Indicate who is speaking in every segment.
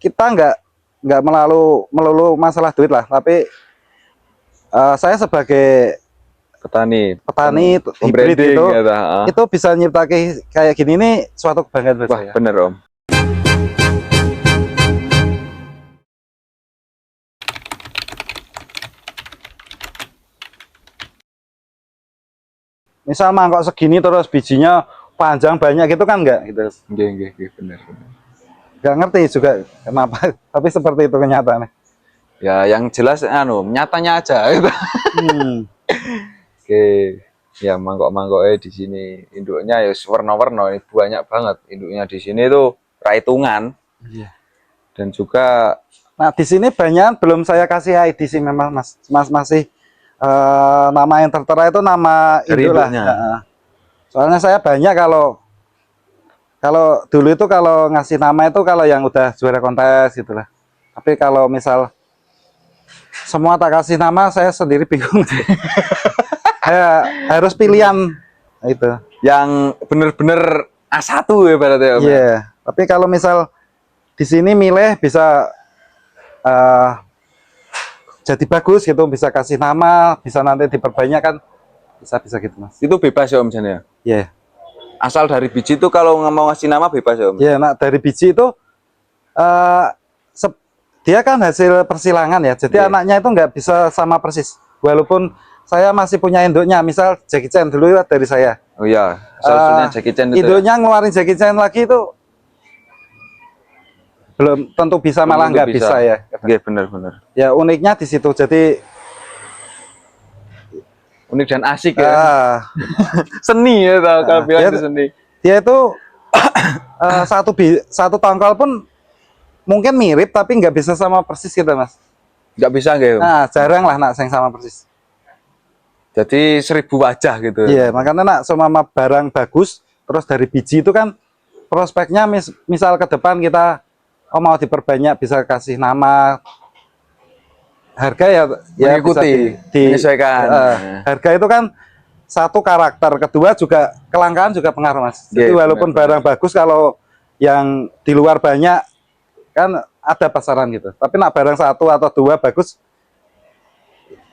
Speaker 1: kita nggak melulu masalah duit lah, tapi saya sebagai petani hibrid itu bisa nyiptakan kayak gini nih suatu kebanggaan buat saya.
Speaker 2: Bener Om.
Speaker 1: Misal mangkok segini terus bijinya panjang banyak gitu kan enggak gitu.
Speaker 2: Bener.
Speaker 1: Nggak ngerti juga kenapa, tapi seperti itu kenyataannya.
Speaker 2: Ya yang jelas nyatanya aja gitu. Oke. Ya mangkok-mangkoknya di sini induknya ya warna-warna, ini banyak banget induknya di sini tuh raitungan.
Speaker 1: Iya.
Speaker 2: Dan juga
Speaker 1: nah di sini banyak belum saya kasih ID sih memang Mas masih nama yang tertera itu nama induk lah. Soalnya saya banyak kalau dulu itu kalau ngasih nama itu kalau yang udah juara kontes gitulah. Tapi kalau misal semua tak kasih nama saya sendiri bingung. Ya, harus pilihan itu
Speaker 2: yang bener-bener A1 ya berarti ya.
Speaker 1: Iya, tapi kalau misal di sini milih bisa jadi bagus gitu, bisa kasih nama, bisa nanti diperbanyak kan, bisa gitu Mas.
Speaker 2: Itu bebas ya Om Jan ya?
Speaker 1: Iya.
Speaker 2: Asal dari biji itu kalau nggak mau ngasih nama bebas ya Om?
Speaker 1: Iya, nah dari biji itu dia kan hasil persilangan ya, jadi anaknya itu nggak bisa sama persis. Walaupun saya masih punya induknya, misal Jackie Chan dulu ya dari saya.
Speaker 2: Oh iya, asal Jackie Chan itu
Speaker 1: induknya ngeluarin Jackie Chan lagi itu belum tentu bisa, malah nggak bisa ya.
Speaker 2: Iya benar-benar.
Speaker 1: Ya uniknya di situ, jadi
Speaker 2: unik dan asik ya. Seni ya kalau bilang itu seni.
Speaker 1: Dia itu satu tongkol pun mungkin mirip tapi nggak bisa sama persis gitu Mas.
Speaker 2: Nggak bisa gitu.
Speaker 1: Nah jarang lah nak yang sama persis.
Speaker 2: Jadi 1000 wajah gitu.
Speaker 1: Iya makanya nak sama barang bagus terus dari biji itu kan prospeknya misal ke depan kita mau diperbanyak bisa kasih nama, harga ya
Speaker 2: mengikuti, menyesuaikan.
Speaker 1: Harga itu kan satu karakter, kedua juga kelangkaan juga pengaruh Mas. Jadi walaupun barang bagus kalau yang di luar banyak kan ada pasaran gitu, tapi nak barang satu atau dua bagus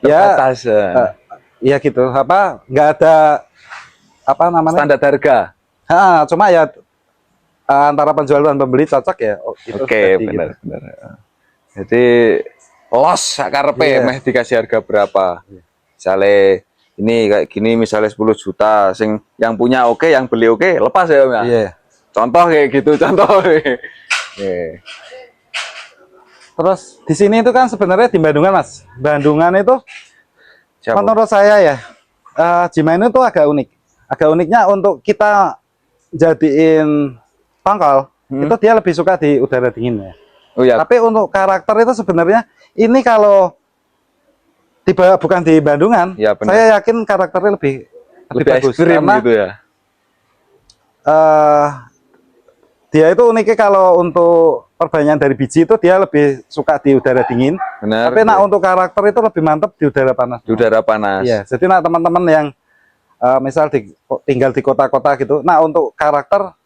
Speaker 2: terbatas,
Speaker 1: ya gitu, apa nggak ada apa namanya
Speaker 2: standar harga.
Speaker 1: Cuma ya antara penjual dan pembeli cocok ya.
Speaker 2: Oke, benar. Gitu. Jadi los karepe meh dikasih harga berapa. Misalnya ini kayak gini misalnya 10 juta, yang punya oke, yang beli oke, lepas ya Om ya. Contoh kayak gitu, contoh.
Speaker 1: Terus di sini itu kan sebenarnya di Bandungan Mas. Bandungan itu menurut saya ya Jimainu itu agak unik. Agak uniknya untuk kita jadiin tongkol itu dia lebih suka di udara dingin ya.
Speaker 2: Oh, ya.
Speaker 1: Tapi untuk karakter itu sebenarnya ini kalau bukan di Bandungan, ya, saya yakin karakternya lebih bagus karena
Speaker 2: gitu ya.
Speaker 1: Dia itu uniknya kalau untuk perbanyakan dari biji itu dia lebih suka di udara dingin.
Speaker 2: Benar,
Speaker 1: tapi nak untuk karakter itu lebih mantap di udara panas.
Speaker 2: Di udara panas.
Speaker 1: Iya, jadi nak teman-teman yang misal tinggal di kota-kota gitu, nah untuk karakter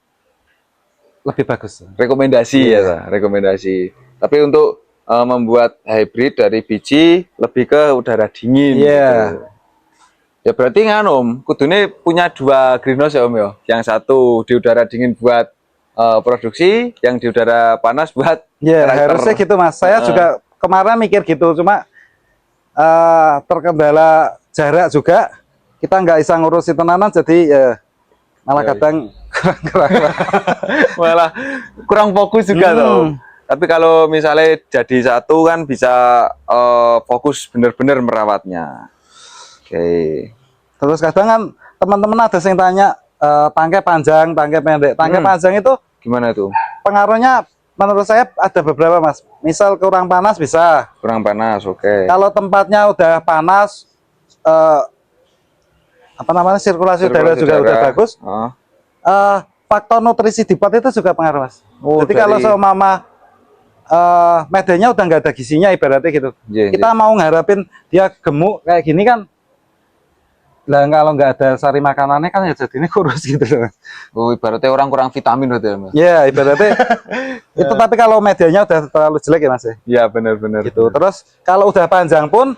Speaker 1: lebih bagus.
Speaker 2: Rekomendasi ya, rekomendasi. Tapi untuk membuat hybrid dari biji lebih ke udara dingin. Gitu. Ya berarti Om, kudune punya 2 greenhouse ya Om ya. Yang satu di udara dingin buat produksi, yang di udara panas buat
Speaker 1: harusnya gitu Mas. Saya juga kemarin mikir gitu, cuma terkendala jarak juga. Kita nggak bisa ngurusi tenanan, jadi ya malah kadang
Speaker 2: malah kurang fokus juga tuh. Tapi kalau misalnya jadi satu kan bisa fokus bener-bener merawatnya. Oke.
Speaker 1: Terus kadang kan teman-teman ada yang tanya tangkai panjang, tangkai pendek. Tangkai panjang itu
Speaker 2: gimana tuh?
Speaker 1: Pengaruhnya menurut saya ada beberapa Mas. Misal kurang panas bisa.
Speaker 2: Kurang panas, oke.
Speaker 1: Kalau tempatnya udah panas, apa namanya sirkulasi udara juga udah bagus. Faktor nutrisi di pot itu juga pengaruh Mas. Jadi kalau seumpama medannya udah nggak ada gizinya ibaratnya gitu, kita mau ngarepin dia gemuk kayak gini kan Lah kalau nggak ada sari makanannya kan ya jadi ini kurus gitu loh.
Speaker 2: Oh, ibaratnya orang kurang vitamin berarti ya, Mas.
Speaker 1: Ya ibaratnya itu, tapi kalau medianya udah terlalu jelek ya Mas ya.
Speaker 2: Iya, benar-benar.
Speaker 1: Gitu. Terus kalau udah panjang pun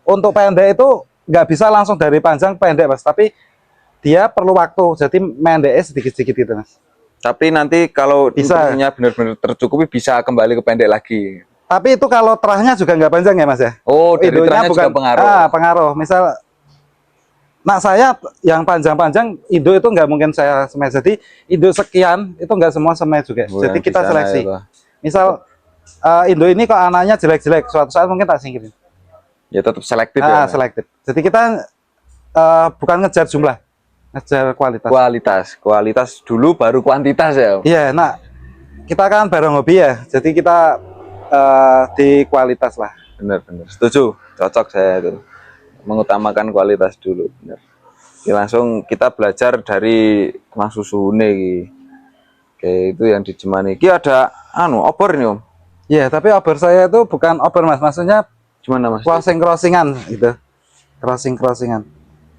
Speaker 1: untuk pendek itu nggak bisa langsung dari panjang ke pendek Mas, tapi dia perlu waktu. Jadi mendeknya sedikit-sedikit gitu Mas.
Speaker 2: Tapi nanti kalau
Speaker 1: Bisa.
Speaker 2: nutrisinya benar-benar tercukupi bisa kembali ke pendek lagi.
Speaker 1: Tapi itu kalau terahnya juga nggak panjang ya Mas ya.
Speaker 2: Oh, dari
Speaker 1: Induknya
Speaker 2: terahnya juga pengaruh.
Speaker 1: Pengaruh. Misal nak saya yang panjang-panjang induk itu nggak mungkin saya semai. Jadi induk sekian itu nggak semua semai juga.
Speaker 2: Oh,
Speaker 1: jadi
Speaker 2: yang
Speaker 1: kita
Speaker 2: di sana
Speaker 1: seleksi.
Speaker 2: ya, Pak.
Speaker 1: Misal induk ini kok anaknya jelek-jelek, suatu saat mungkin tak singkirin.
Speaker 2: Ya tetap selektif ya.
Speaker 1: Selektif. Jadi kita bukan ngejar jumlah, ngejar kualitas.
Speaker 2: Kualitas dulu baru kuantitas ya.
Speaker 1: Iya, nah kita kan bareng hobi ya. Jadi kita di kualitas lah.
Speaker 2: Benar-benar. Setuju. Cocok saya itu. Mengutamakan kualitas dulu, benar. Oke, langsung kita belajar dari Mas Susune iki. Oke, itu yang dijemani. Iki ada obor ini, Om.
Speaker 1: Iya, tapi obor saya itu bukan obor Mas, maksudnya
Speaker 2: Gimana, Mas?
Speaker 1: crossingan gitu. Crossingan.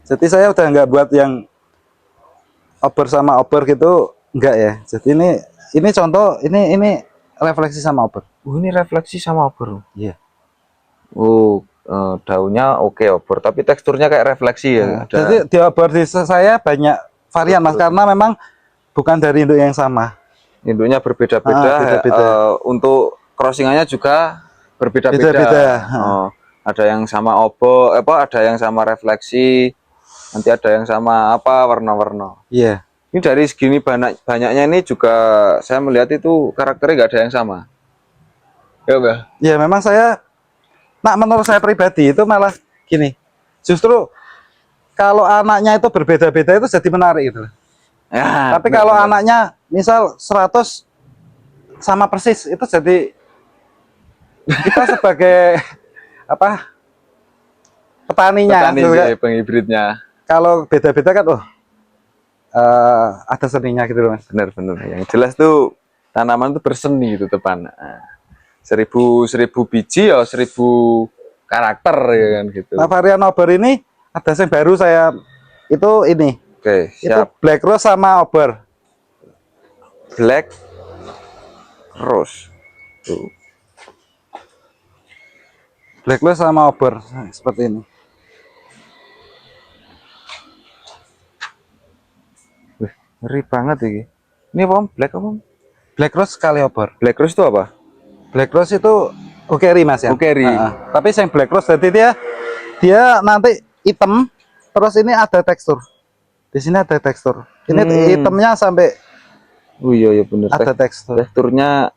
Speaker 1: Jadi saya udah nggak buat yang obor sama obor gitu, enggak ya. Jadi ini contoh, ini refleksi sama obor.
Speaker 2: Ini refleksi sama obor.
Speaker 1: Iya.
Speaker 2: Daunnya oke obor, tapi teksturnya kayak refleksi ya.
Speaker 1: Jadi di obor di saya banyak varian Mas, karena memang bukan dari induk yang sama.
Speaker 2: Induknya berbeda-beda. Untuk crossingannya juga berbeda-beda. Ada yang sama obor, ada yang sama refleksi, nanti ada yang sama warna-warna.
Speaker 1: Iya.
Speaker 2: Ini dari segini banyaknya ini juga saya melihat itu karakternya nggak ada yang sama. Ya, Mbak?
Speaker 1: Ya memang menurut saya pribadi itu malah gini. Justru kalau anaknya itu berbeda-beda itu jadi menarik gitu.
Speaker 2: Ya,
Speaker 1: tapi kalau anaknya misal 100 sama persis itu jadi kita sebagai petaninya
Speaker 2: penghibridnya.
Speaker 1: Kalau beda-beda kan ada seninya gitu loh Mas.
Speaker 2: Benar-benar. Yang jelas tuh tanaman tuh berseni itu tepan. 1000 biji ya 1000 karakter ya kan gitu.
Speaker 1: Nah, varian obor ini ada yang baru saya itu ini.
Speaker 2: Oke, siap.
Speaker 1: Itu black rose sama obor.
Speaker 2: Black rose. Tuh.
Speaker 1: Black rose sama obor seperti ini.
Speaker 2: Ngeri banget ini. Ini apa? Black apa?
Speaker 1: Black rose kali obor.
Speaker 2: Black rose itu apa?
Speaker 1: Black rose itu ukeri Mas ya.
Speaker 2: Ukeri.
Speaker 1: Tapi yang black rose jadi dia nanti hitam, terus ini ada tekstur. Di sini ada tekstur. Ini hitamnya sampai.
Speaker 2: Oh iya benar.
Speaker 1: Ada tekstur.
Speaker 2: Teksturnya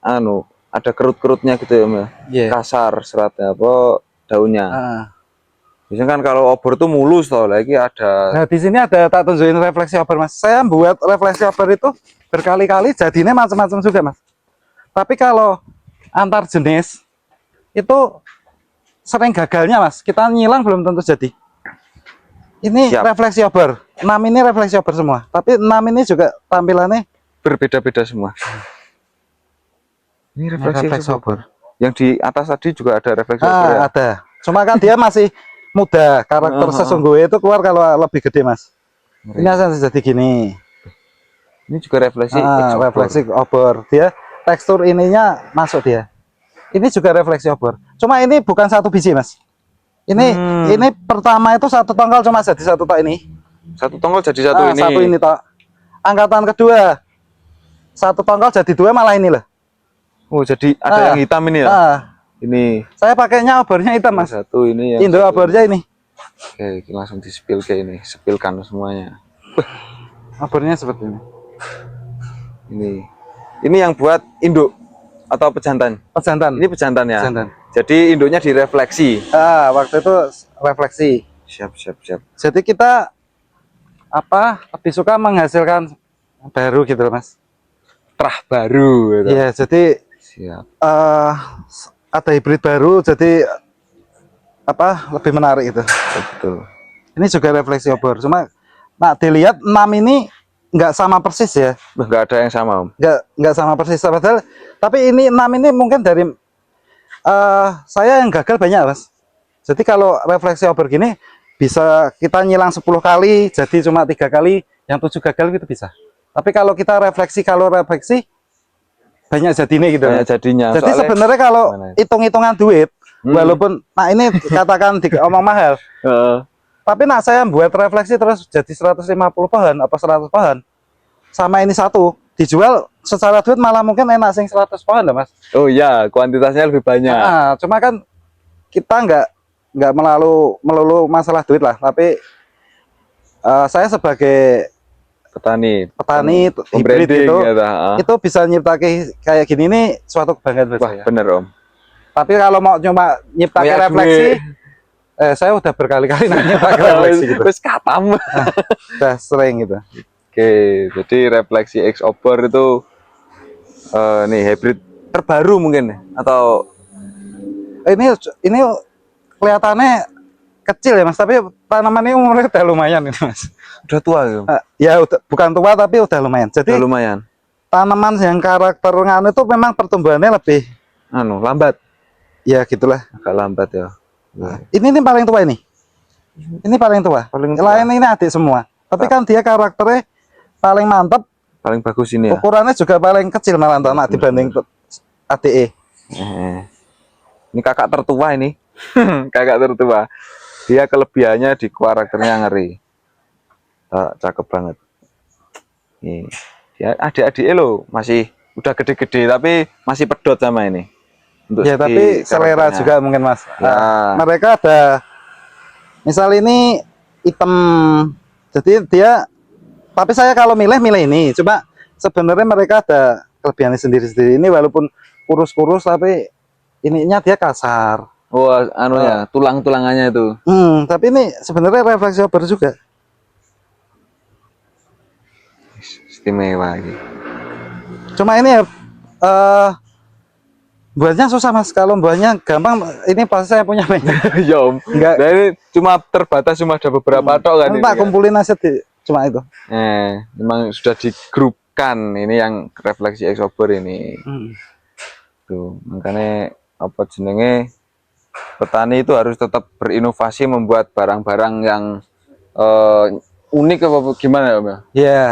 Speaker 2: ada kerut-kerutnya gitu ya, Mbak.
Speaker 1: Yeah.
Speaker 2: Kasar seratnya daunnya. Biasanya kan kalau obor tuh mulus lagi ada.
Speaker 1: Nah, di sini ada tak tunjukin refleksi obor Mas. Saya buat refleksi obor itu berkali-kali jadinya macam-macam juga Mas. Tapi kalau antar jenis itu sering gagalnya Mas. Kita nyilang belum tentu jadi. Ini refleksi obor. 6 ini refleksi obor semua. Tapi 6 ini juga tampilannya
Speaker 2: berbeda-beda semua. Ini refleksi obor. Yang di atas tadi juga ada refleksi obor ya?
Speaker 1: Ada. Cuma kan dia masih muda. Karakter sesungguhnya itu keluar kalau lebih gede Mas. Ini akan jadi gini.
Speaker 2: Ini juga refleksi
Speaker 1: refleksi obor. Dia tekstur ininya masuk dia. Ini juga refleksi obor. Cuma ini bukan satu biji Mas. Ini pertama itu satu tongkol cuma jadi satu tok ini.
Speaker 2: Satu tongkol jadi satu ini.
Speaker 1: Satu ini tok. Angkatan kedua satu tongkol jadi 2 malah ini loh.
Speaker 2: Oh jadi ada yang hitam ini ya? Ini. Saya
Speaker 1: pakainya obornya hitam Mas.
Speaker 2: Satu ini yang.
Speaker 1: Indo obornya ini.
Speaker 2: Oke langsung di spill kayak ini, spillkan semuanya.
Speaker 1: Obornya seperti ini.
Speaker 2: Ini yang buat induk atau pejantan?
Speaker 1: Pejantan.
Speaker 2: Ini pejantan ya?
Speaker 1: Pejantan.
Speaker 2: Jadi induknya direfleksi?
Speaker 1: Waktu itu refleksi.
Speaker 2: Siap.
Speaker 1: Jadi kita lebih suka menghasilkan baru gitu Mas.
Speaker 2: Terah baru gitu.
Speaker 1: Iya, jadi
Speaker 2: siap.
Speaker 1: Ada hibrid baru jadi lebih menarik itu.
Speaker 2: Betul.
Speaker 1: Ini juga refleksi obor. Cuma dilihat 6 ini nggak sama persis ya.
Speaker 2: Nggak ada yang sama Om.
Speaker 1: Nggak sama persis padahal. Tapi ini 6 ini mungkin dari saya yang gagal banyak Mas. Jadi kalau refleksi obor gini bisa kita nyilang 10 kali jadi cuma 3 kali, yang 7 gagal itu bisa. Tapi kalau kita refleksi, banyak jadinya gitu.
Speaker 2: Banyak jadinya.
Speaker 1: Jadi sebenarnya kalau hitung-hitungan duit, walaupun nah ini katakan omong mahal, tapi nak saya buat refleksi terus jadi 150 pohon apa 100 pohon, sama ini satu dijual secara duit malah mungkin enak sing 100 pohon lah Mas.
Speaker 2: Oh iya, kuantitasnya lebih banyak.
Speaker 1: Nah, cuma kan kita nggak melulu masalah duit lah, tapi saya sebagai petani hibrid itu bisa nyiptakan kayak gini nih suatu kebanggaan buat saya.
Speaker 2: Bener Om.
Speaker 1: Tapi kalau mau cuma nyiptakan refleksi, saya udah berkali-kali nyiptakan refleksi gitu.
Speaker 2: Terus katam.
Speaker 1: Udah sering gitu.
Speaker 2: Oke, jadi refleksi X-Obor itu nih hybrid terbaru mungkin atau
Speaker 1: ini kelihatannya kecil ya Mas, tapi tanaman ini umurnya udah lumayan ini Mas.
Speaker 2: Udah tua gitu?
Speaker 1: Ya bukan tua tapi udah lumayan. Jadi
Speaker 2: udah lumayan.
Speaker 1: Tanaman yang karakter nganu itu memang pertumbuhannya lebih
Speaker 2: lambat.
Speaker 1: Ya gitulah.
Speaker 2: Agak lambat ya.
Speaker 1: Nah, ini paling tua ini. Ini paling tua. Lain ini adik semua. Tapi kan dia karakternya paling mantap.
Speaker 2: Paling bagus ini ya.
Speaker 1: Ukurannya juga paling kecil malah anak dibanding ADE.
Speaker 2: Ini kakak tertua ini. Kakak tertua. Dia kelebihannya di karakternya ngeri. Cakep banget. Nih, dia adik-adik lo masih udah gede-gede tapi masih pedot sama ini. Untuk
Speaker 1: ya tapi selera juga mungkin Mas.
Speaker 2: Ya.
Speaker 1: Mereka ada, misal ini hitam, jadi dia. Tapi saya kalau milih ini. Cuma sebenarnya mereka ada kelebihannya sendiri-sendiri. Ini walaupun kurus-kurus tapi ininya dia kasar.
Speaker 2: Oh, ya, tulang-tulangannya itu.
Speaker 1: Tapi ini sebenarnya refleksi Obor juga.
Speaker 2: Istimewa gitu.
Speaker 1: Cuma ini ya buatnya susah Mas. Kalau buatnya gampang, ini pasti saya punya banyak.
Speaker 2: Ya Om. Enggak. Nah, ini cuma terbatas, cuma ada beberapa tok kan.
Speaker 1: Pak kumpulin aja cuma itu.
Speaker 2: Memang sudah digrupkan ini yang refleksi X-Obor ini. Tuh, makanya apa jenenge? Petani itu harus tetap berinovasi membuat barang-barang yang unik apa gimana ya Om ya?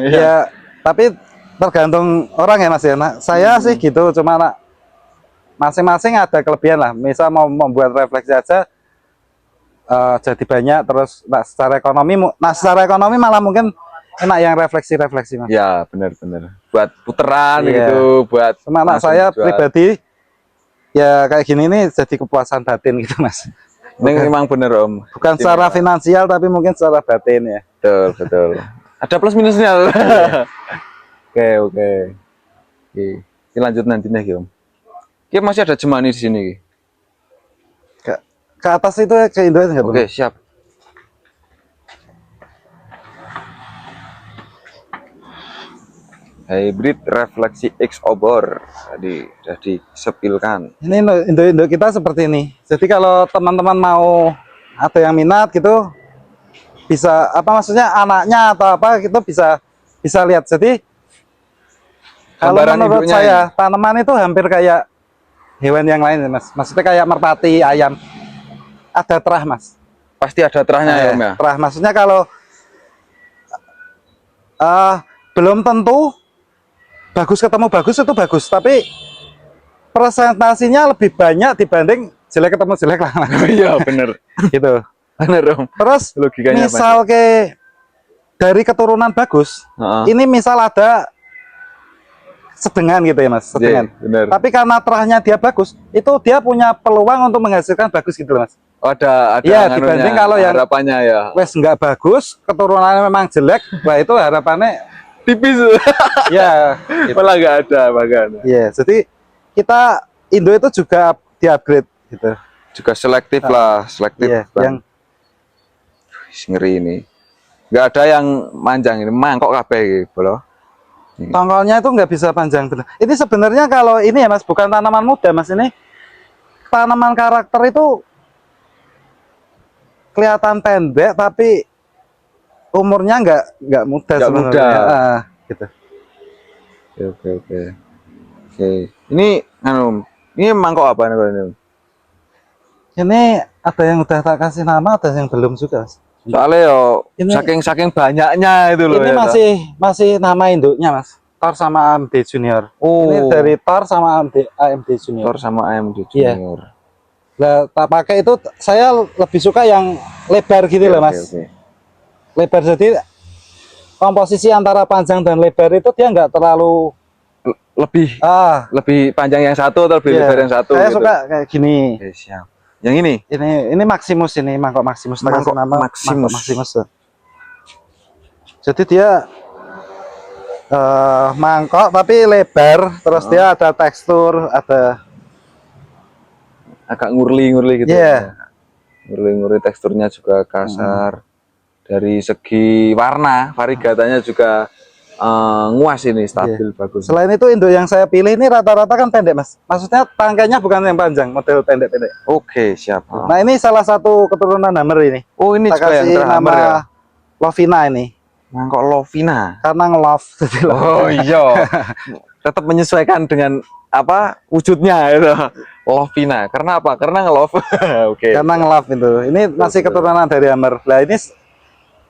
Speaker 2: Ya, tapi tergantung orang ya Mas ya. Nah, saya sih gitu, cuma masing-masing ada kelebihan lah. Misal mau membuat refleksi aja jadi banyak, terus secara ekonomi malah mungkin enak yang refleksi Mas. Ya benar-benar. Buat puteran gitu, buat.
Speaker 1: Cuma saya pribadi ya kayak gini nih jadi kepuasan batin gitu Mas.
Speaker 2: Ini memang bener Om.
Speaker 1: Bukan secara finansial tapi mungkin secara batin ya.
Speaker 2: Betul. Ada plus minusnya. Oke. Ini lanjut nanti nih Om. Ini masih ada jemani di sini.
Speaker 1: Ke atas itu ke Indo enggak?
Speaker 2: Oke, siap. Hybrid refleksi X-Obor tadi sudah disepilkan.
Speaker 1: Ini Indo kita seperti ini. Jadi kalau teman-teman mau atau yang minat gitu bisa maksudnya anaknya atau apa gitu bisa lihat. Jadi kalau menurut saya tanaman itu hampir kayak hewan yang lain Mas. Maksudnya kayak merpati, ayam. Ada terah Mas.
Speaker 2: Pasti ada terahnya ya Om ya.
Speaker 1: Terah maksudnya kalau belum tentu bagus ketemu bagus itu bagus, tapi presentasinya lebih banyak dibanding jelek ketemu jelek lah.
Speaker 2: Iya bener.
Speaker 1: Gitu.
Speaker 2: Bener Om.
Speaker 1: Terus logikanya misal dari keturunan bagus, ini misal ada sedengan gitu ya Mas, sedengan.
Speaker 2: Bener.
Speaker 1: Tapi karena terahnya dia bagus, itu dia punya peluang untuk menghasilkan bagus gitu Mas.
Speaker 2: Oh, ada
Speaker 1: ya dibanding kalau yang
Speaker 2: harapannya ya
Speaker 1: wes nggak bagus, keturunannya memang jelek, wah itu harapannya
Speaker 2: tipis.
Speaker 1: Ya gitu.
Speaker 2: Malah nggak ada bahkan.
Speaker 1: Ya jadi kita Indo itu juga di-upgrade gitu.
Speaker 2: Juga selektif lah, selektif.
Speaker 1: Iya, yang
Speaker 2: ngeri ini. Nggak ada yang manjang ini, mangkok kabeh gitu loh.
Speaker 1: Tongkolnya itu nggak bisa panjang bener. Ini sebenarnya kalau ini ya Mas, bukan tanaman muda Mas, ini tanaman karakter itu kelihatan pendek tapi umurnya nggak muda sebenarnya. Gitu. Oke.
Speaker 2: Ini mangkok apa nih?
Speaker 1: Ini ada yang udah tak kasih nama, ada yang belum juga, Mas.
Speaker 2: Soalnya yo
Speaker 1: Ini-
Speaker 2: saking banyaknya itu loh.
Speaker 1: Ini
Speaker 2: ya,
Speaker 1: masih nama induknya, Mas. Thor sama AMD Junior.
Speaker 2: Oh.
Speaker 1: Ini dari Thor sama AMD Junior.
Speaker 2: Thor sama AMD
Speaker 1: Iya.
Speaker 2: Junior.
Speaker 1: Nah, tak pakai itu saya lebih suka yang lebar gitu loh, Mas.
Speaker 2: Oke.
Speaker 1: Lebar, jadi komposisi antara panjang dan lebar itu dia nggak terlalu
Speaker 2: Lebih panjang yang satu atau lebih
Speaker 1: iya.
Speaker 2: lebar yang satu
Speaker 1: Saya
Speaker 2: gitu.
Speaker 1: suka kayak gini.
Speaker 2: Oke, siap. Yang
Speaker 1: Ini Maximus, ini mangkok Maximus. Tak kasih
Speaker 2: Mangkok
Speaker 1: nama
Speaker 2: Maximus.
Speaker 1: Mangkok Maximus. Jadi dia mangkok tapi lebar, terus dia ada tekstur, ada
Speaker 2: agak ngurli-ngurli gitu.
Speaker 1: Iya.
Speaker 2: Ngurli-ngurli, teksturnya juga kasar. Dari segi warna, variegatanya juga nguas ini, stabil, bagus.
Speaker 1: Selain itu induk yang saya pilih ini rata-rata kan pendek, Mas. Maksudnya tangkainya bukan yang panjang, model pendek-pendek.
Speaker 2: Oke, siap.
Speaker 1: Nah, ini salah satu keturunan Hammer ini.
Speaker 2: Oh, ini
Speaker 1: Tak
Speaker 2: juga yang
Speaker 1: kasih
Speaker 2: terhammer
Speaker 1: nama
Speaker 2: ya.
Speaker 1: Lovina ini.
Speaker 2: Mangkok Lovina.
Speaker 1: Karena nge-love. jadi love.
Speaker 2: Oh iya. Tetap menyesuaikan dengan apa wujudnya itu. Lovina. Karena apa? Karena nge-love. Oke.
Speaker 1: Karena nge-love itu. Ini masih keturunan dari Hammer. Nah, ini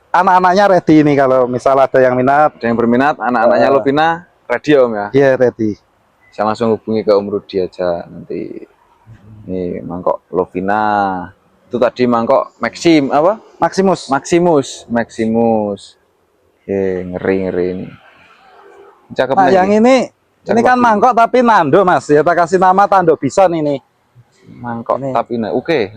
Speaker 1: anak-anaknya ready ini kalau misal ada yang minat.
Speaker 2: Ada yang berminat, anak-anaknya Lovina ready Om ya.
Speaker 1: Iya, ready.
Speaker 2: Saya langsung hubungi ke Om Rudi aja nanti. Ini mangkok Lovina. Itu tadi mangkok
Speaker 1: Maximus.
Speaker 2: Maximus. Oke, ngeri ini. Cakep
Speaker 1: Nah,
Speaker 2: nih.
Speaker 1: yang ini kan mangkok tapi nanduk, Mas. Ya tak kasih nama tanduk bison ini.
Speaker 2: Mangkok
Speaker 1: Ini.
Speaker 2: tapi oke.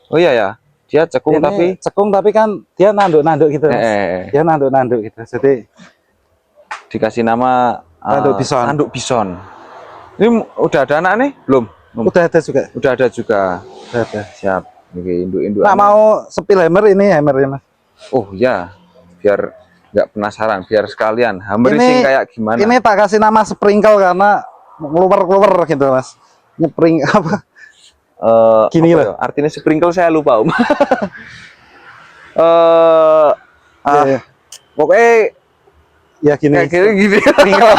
Speaker 2: Oh iya ya. Dia cekung
Speaker 1: Ini cekung tapi kan dia nanduk-nanduk gitu, Mas. Dia nanduk-nanduk gitu. Jadi
Speaker 2: dikasih nama
Speaker 1: tanduk bison.
Speaker 2: Tanduk bison. Ini udah ada anak nih? Belum?
Speaker 1: Udah ada juga.
Speaker 2: Udah ada juga.
Speaker 1: Udah ada.
Speaker 2: Siap. Oke, induk-induk.
Speaker 1: Nah, mau sepil hammer ini hammernya, Mas.
Speaker 2: Oh ya, biar nggak penasaran, biar sekalian hammer racing kayak gimana.
Speaker 1: Ini tak kasih nama sprinkle karena keluar gitu, Mas. Nyepring apa? Gini
Speaker 2: apa
Speaker 1: loh.
Speaker 2: ya? Artinya sprinkle saya lupa Om.
Speaker 1: Iya.
Speaker 2: Pokoknya
Speaker 1: Ya gini.
Speaker 2: kayak gini.
Speaker 1: Sprinkle.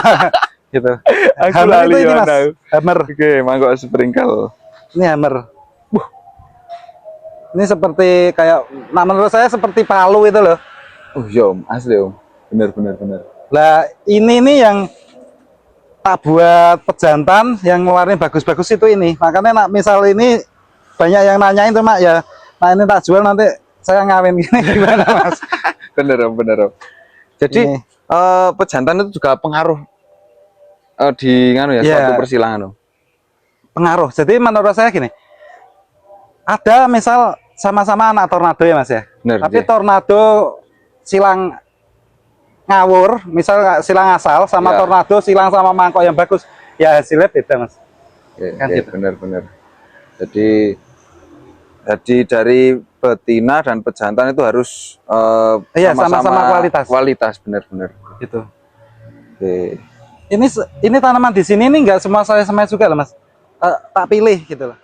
Speaker 1: Gitu.
Speaker 2: Aku
Speaker 1: Hammer
Speaker 2: lali
Speaker 1: itu ini,
Speaker 2: ya,
Speaker 1: Mas.
Speaker 2: tahu.
Speaker 1: Hammer.
Speaker 2: Oke, mangkok sprinkle.
Speaker 1: Ini hammer. Ini seperti kayak, nah menurut saya seperti palu itu loh.
Speaker 2: Oh iya Om, asli Om. Bener.
Speaker 1: Lah ini nih yang tak buat pejantan yang ngeluarin bagus-bagus itu ini. Makanya nak misal ini banyak yang nanyain tuh Mak ya. Nah ini tak jual nanti saya ngawin gini gimana Mas?
Speaker 2: Bener Om. Jadi
Speaker 1: Ini.
Speaker 2: pejantan itu juga pengaruh di
Speaker 1: Iya.
Speaker 2: suatu persilangan Om.
Speaker 1: Pengaruh. Jadi menurut saya gini. Ada misal sama-sama anak tornado ya Mas ya.
Speaker 2: Bener,
Speaker 1: Tapi
Speaker 2: iya.
Speaker 1: tornado silang ngawur, misal silang asal sama
Speaker 2: Ya.
Speaker 1: tornado silang sama mangkok yang bagus, ya hasilnya beda Mas. Kan gitu.
Speaker 2: Bener. Jadi dari betina dan pejantan itu harus
Speaker 1: Iya, sama-sama kualitas.
Speaker 2: Bener.
Speaker 1: Gitu.
Speaker 2: Oke.
Speaker 1: Ini tanaman di sini ini nggak semua saya semai juga loh Mas. Tak pilih gitu loh.